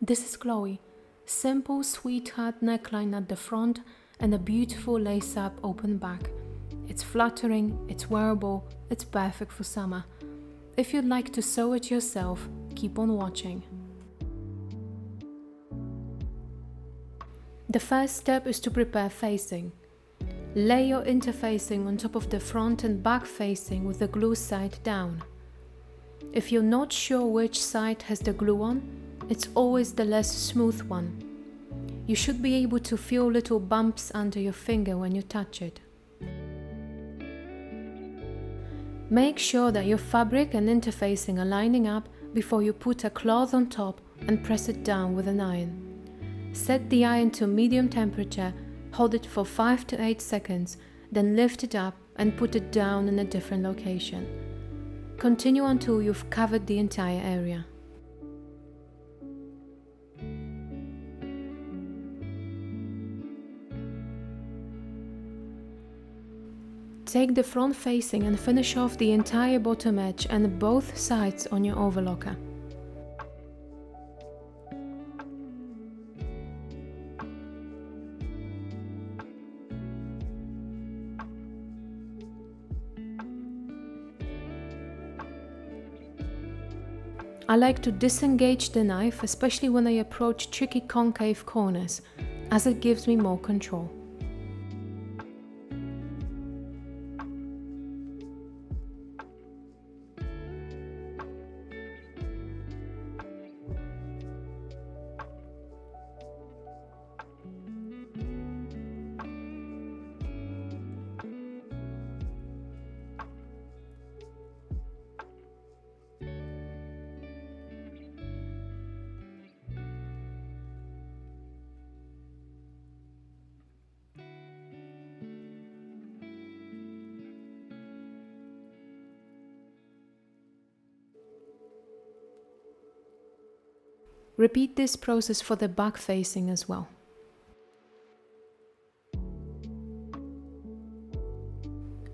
This is Chloe. Simple sweetheart neckline at the front and a beautiful lace-up open back. It's flattering, it's wearable, it's perfect for summer. If you'd like to sew it yourself, keep on watching. The first step is to prepare facing. Lay your interfacing on top of the front and back facing with the glue side down. If you're not sure which side has the glue on, it's always the less smooth one. You should be able to feel little bumps under your finger when you touch it. Make sure that your fabric and interfacing are lining up before you put a cloth on top and press it down with an iron. Set the iron to medium temperature, hold it for 5 to 8 seconds, then lift it up and put it down in a different location. Continue until you've covered the entire area. Take the front facing and finish off the entire bottom edge and both sides on your overlocker. I like to disengage the knife, especially when I approach tricky concave corners, as it gives me more control. Repeat this process for the back facing as well.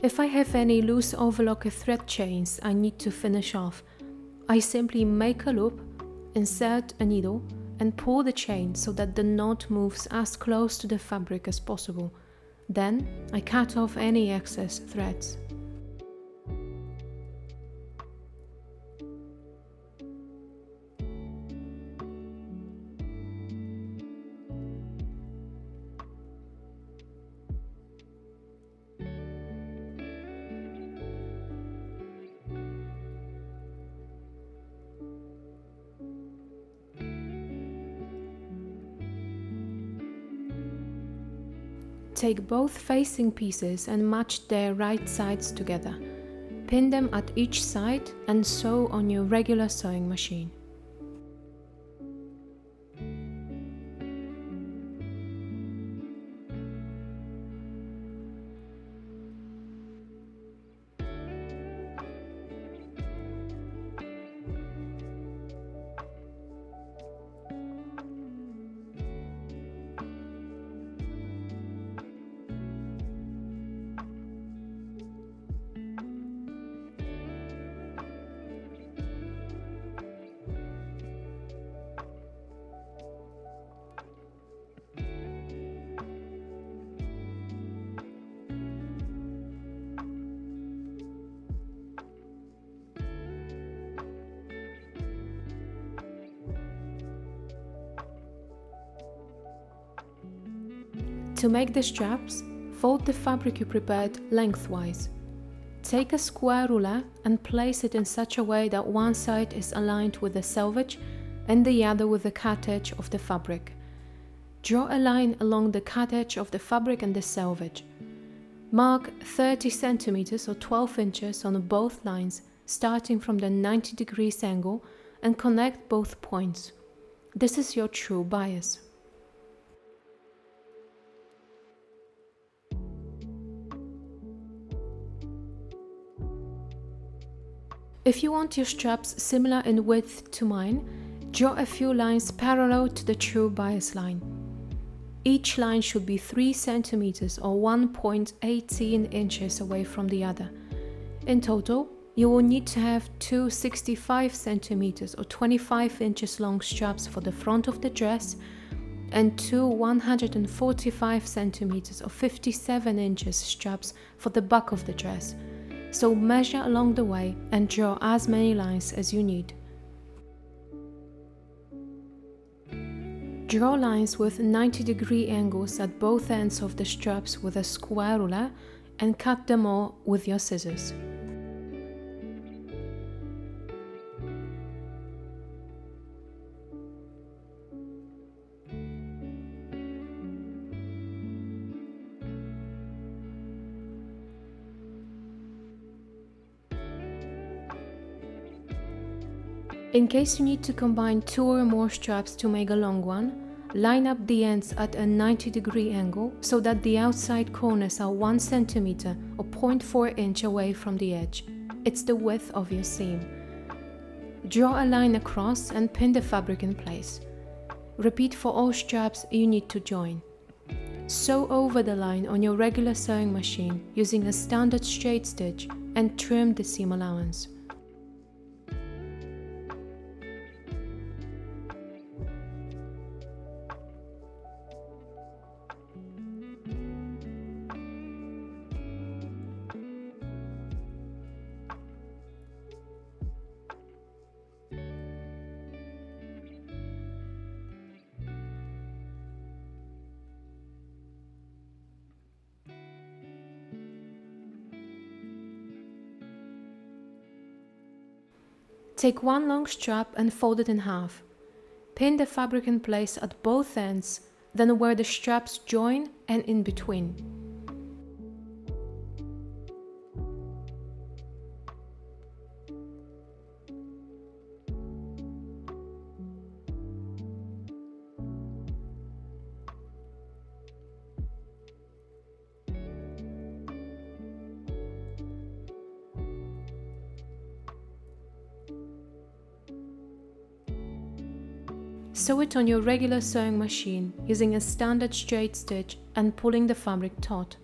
If I have any loose overlocker thread chains I need to finish off, I simply make a loop, insert a needle and pull the chain so that the knot moves as close to the fabric as possible. Then I cut off any excess threads. Take both facing pieces and match their right sides together. Pin them at each side and sew on your regular sewing machine. To make the straps, fold the fabric you prepared lengthwise. Take a square ruler and place it in such a way that one side is aligned with the selvage and the other with the cut edge of the fabric. Draw a line along the cut edge of the fabric and the selvage. Mark 30 centimeters or 12 inches on both lines, starting from the 90 degrees angle, and connect both points. This is your true bias. If you want your straps similar in width to mine, draw a few lines parallel to the true bias line. Each line should be 3 centimeters or 1.18 inches away from the other. In total, You will need to have two 65 centimeters or 25 inches long straps for the front of the dress and two 145 centimeters or 57 inches straps for the back of the dress. So measure along the way and draw as many lines as you need. Draw lines with 90-degree angles at both ends of the straps with a square ruler and cut them all with your scissors. In case you need to combine two or more straps to make a long one, line up the ends at a 90-degree angle so that the outside corners are 1 centimeter or 0.4 inch away from the edge. It's the width of your seam. Draw a line across and pin the fabric in place. Repeat for all straps you need to join. Sew over the line on your regular sewing machine using a standard straight stitch and trim the seam allowance. Take one long strap and fold it in half. Pin the fabric in place at both ends, then where the straps join and in between. Sew it on your regular sewing machine using a standard straight stitch and pulling the fabric taut.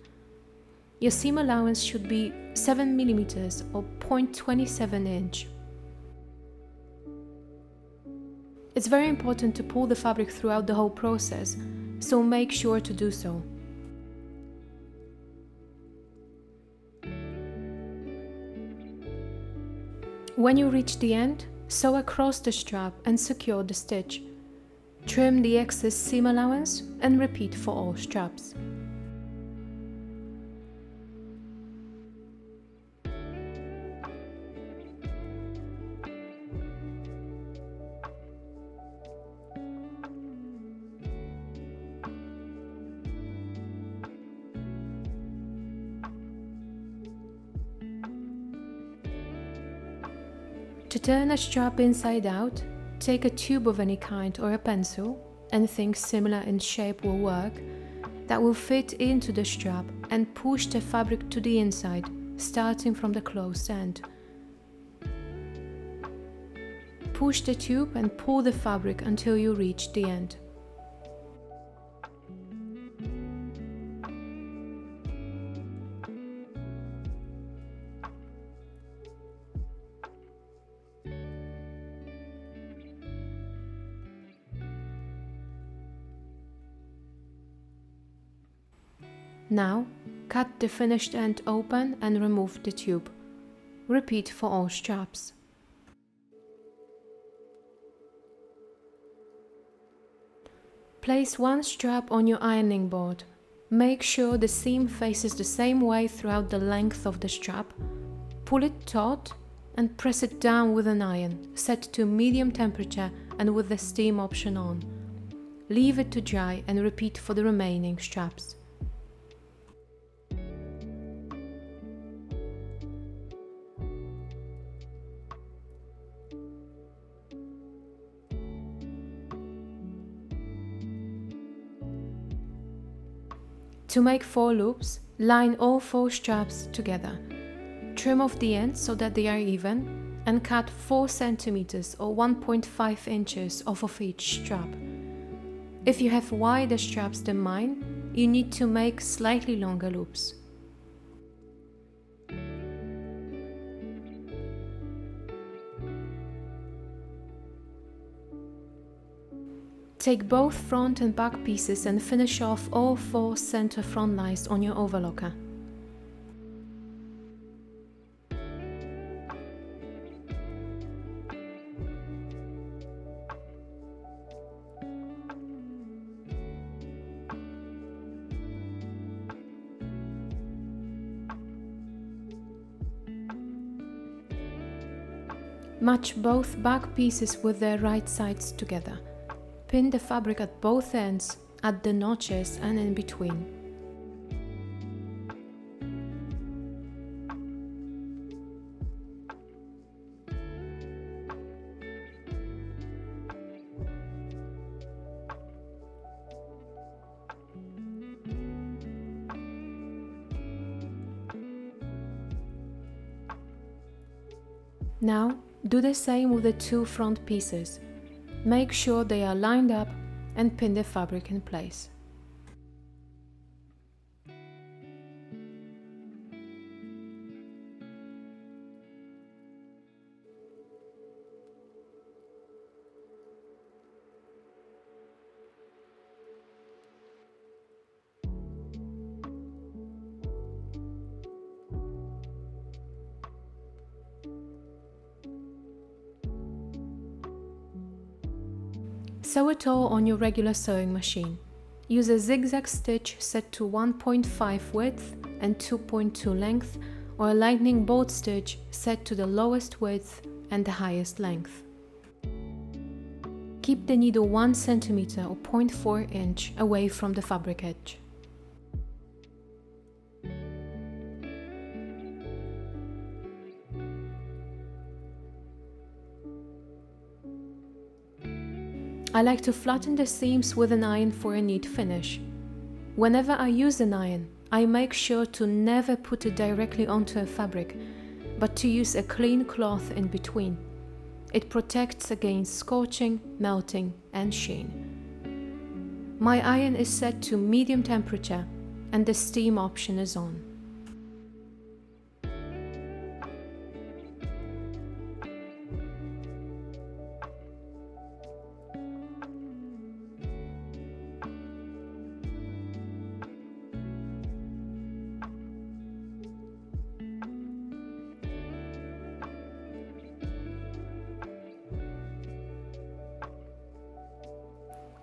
Your seam allowance should be 7 mm or 0.27 inch. It's very important to pull the fabric throughout the whole process, so make sure to do so. When you reach the end, sew across the strap and secure the stitch. Trim the excess seam allowance and repeat for all straps. To turn a strap inside out, take a tube of any kind or a pencil, anything similar in shape will work, that will fit into the strap and push the fabric to the inside, starting from the closed end. Push the tube and pull the fabric until you reach the end. Now, cut the finished end open and remove the tube. Repeat for all straps. Place one strap on your ironing board. Make sure the seam faces the same way throughout the length of the strap. Pull it taut and press it down with an iron, set to medium temperature and with the steam option on. Leave it to dry and repeat for the remaining straps. To make 4 loops, line all 4 straps together. Trim off the ends so that they are even and cut 4 centimeters or 1.5 inches off of each strap. If you have wider straps than mine, you need to make slightly longer loops. Take both front and back pieces and finish off all 4 center front lines on your overlocker. Match both back pieces with their right sides together. Pin the fabric at both ends, at the notches and in between. Now, do the same with the 2 front pieces. Make sure they are lined up and pin the fabric in place. Sew it all on your regular sewing machine. Use a zigzag stitch set to 1.5 width and 2.2 length, or a lightning bolt stitch set to the lowest width and the highest length. Keep the needle 1 cm or 0.4 inch away from the fabric edge. I like to flatten the seams with an iron for a neat finish. Whenever I use an iron, I make sure to never put it directly onto a fabric, but to use a clean cloth in between. It protects against scorching, melting, and sheen. My iron is set to medium temperature and the steam option is on.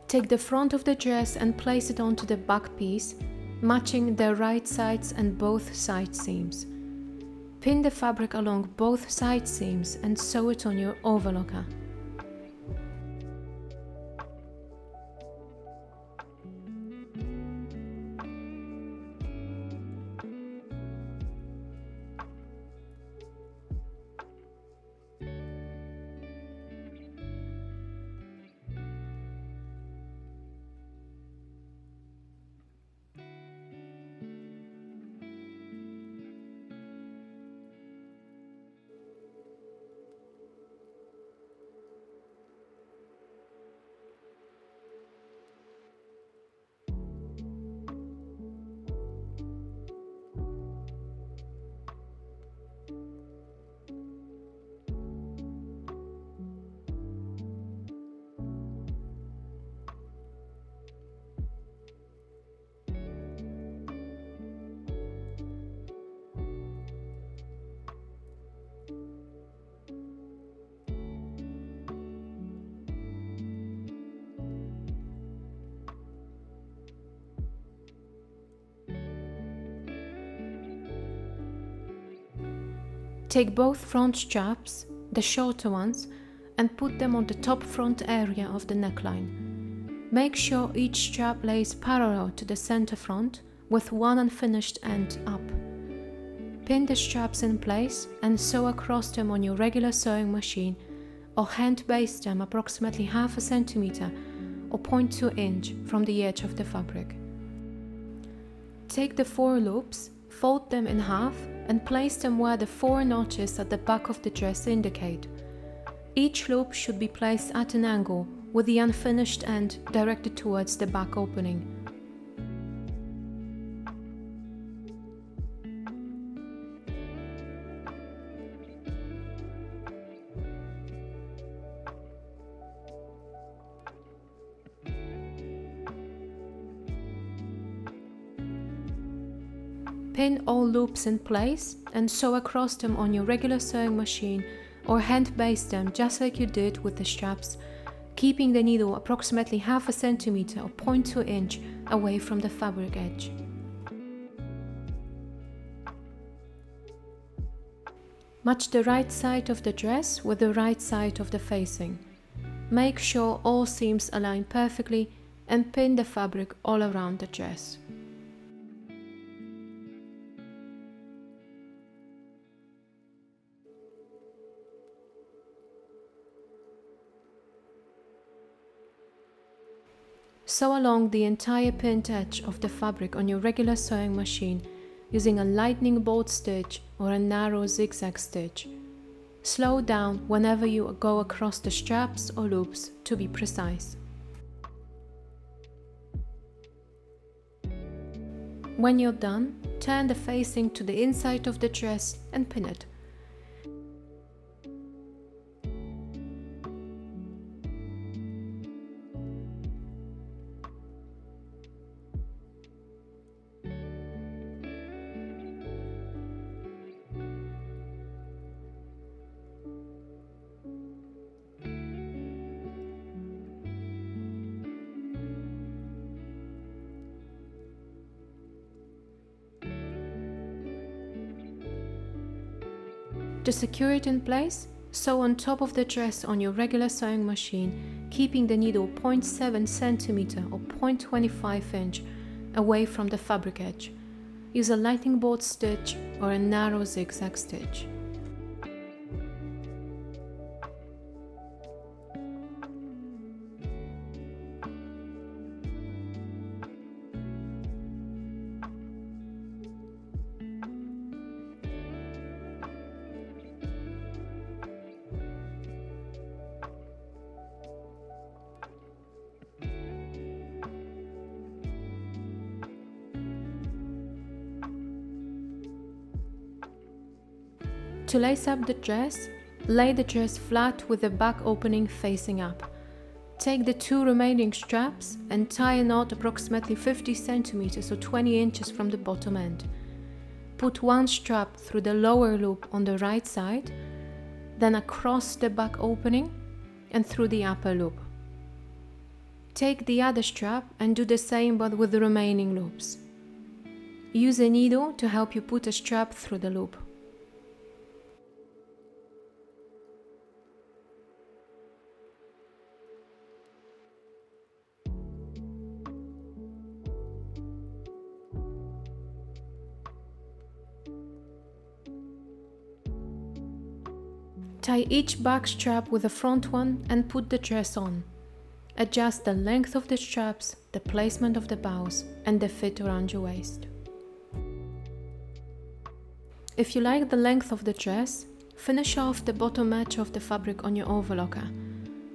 Take the front of the dress and place it onto the back piece, matching the right sides and both side seams. Pin the fabric along both side seams and sew it on your overlocker. Take both front straps, the shorter ones, and put them on the top front area of the neckline. Make sure each strap lays parallel to the center front with one unfinished end up. Pin the straps in place and sew across them on your regular sewing machine, or hand baste them approximately 0.5 centimeter or 0.2 inch from the edge of the fabric. Take the 4 loops, fold them in half and place them where the 4 notches at the back of the dress indicate. Each loop should be placed at an angle with the unfinished end directed towards the back opening. Pin all loops in place and sew across them on your regular sewing machine or hand baste them just like you did with the straps, keeping the needle approximately 1/2 centimeter or 0.2 inch away from the fabric edge. Match the right side of the dress with the right side of the facing. Make sure all seams align perfectly and pin the fabric all around the dress. Sew along the entire pinned edge of the fabric on your regular sewing machine using a lightning bolt stitch or a narrow zigzag stitch. Slow down whenever you go across the straps or loops to be precise. When you're done, turn the facing to the inside of the dress and pin it. To secure it in place, sew on top of the dress on your regular sewing machine, keeping the needle 0.7 cm or 0.25 inch away from the fabric edge. Use a lightning bolt stitch or a narrow zigzag stitch. To lace up the dress, lay the dress flat with the back opening facing up. Take the 2 remaining straps and tie a knot approximately 50 cm or 20 inches from the bottom end. Put one strap through the lower loop on the right side, then across the back opening and through the upper loop. Take the other strap and do the same but with the remaining loops. Use a needle to help you put a strap through the loop. Tie each back strap with the front one and put the dress on. Adjust the length of the straps, the placement of the bows, and the fit around your waist. If you like the length of the dress, finish off the bottom edge of the fabric on your overlocker.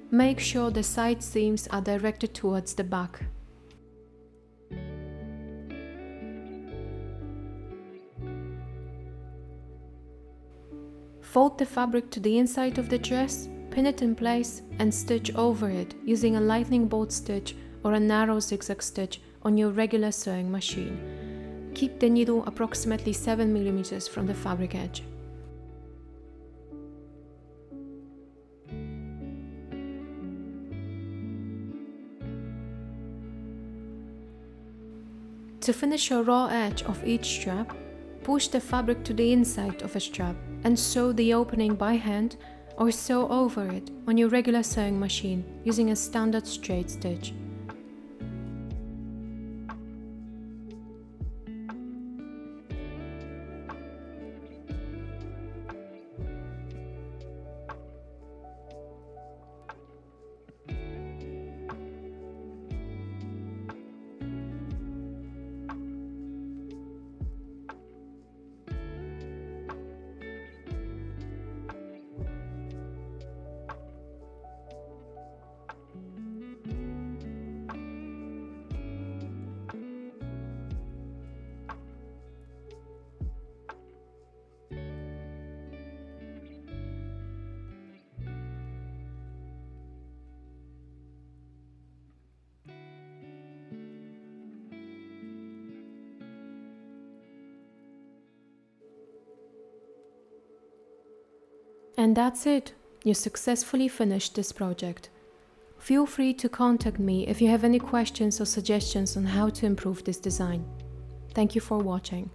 Make sure the side seams are directed towards the back. Fold the fabric to the inside of the dress, pin it in place and stitch over it using a lightning bolt stitch or a narrow zigzag stitch on your regular sewing machine. Keep the needle approximately 7 mm from the fabric edge. To finish a raw edge of each strap, push the fabric to the inside of a strap and sew the opening by hand or sew over it on your regular sewing machine using a standard straight stitch. And that's it. You successfully finished this project. Feel free to contact me if you have any questions or suggestions on how to improve this design. Thank you for watching.